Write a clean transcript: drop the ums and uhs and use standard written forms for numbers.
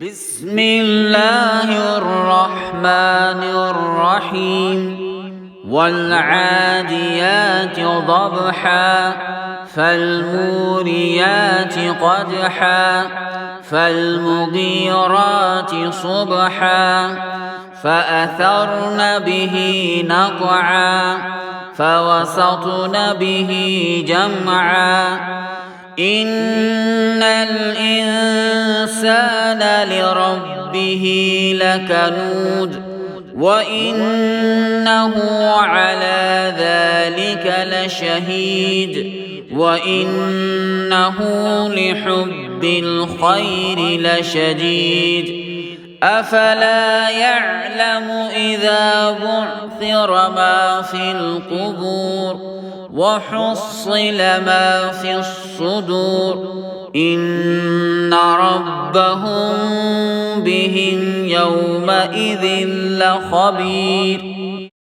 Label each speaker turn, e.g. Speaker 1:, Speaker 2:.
Speaker 1: بسم الله الرحمن الرحيم والعاديات ضبحا فالموريات قدحا فالمغيرات صبحا فأثرن به نقعا فوسطن به جمعا إن الإنسان لربه لكنود وإنه على ذلك لشهيد وإنه لحب الخير لشديد أفلا يعلم إذا بعثر ما في القبور وحصل ما في الصدور إن ربهم بهم يومئذ لخبير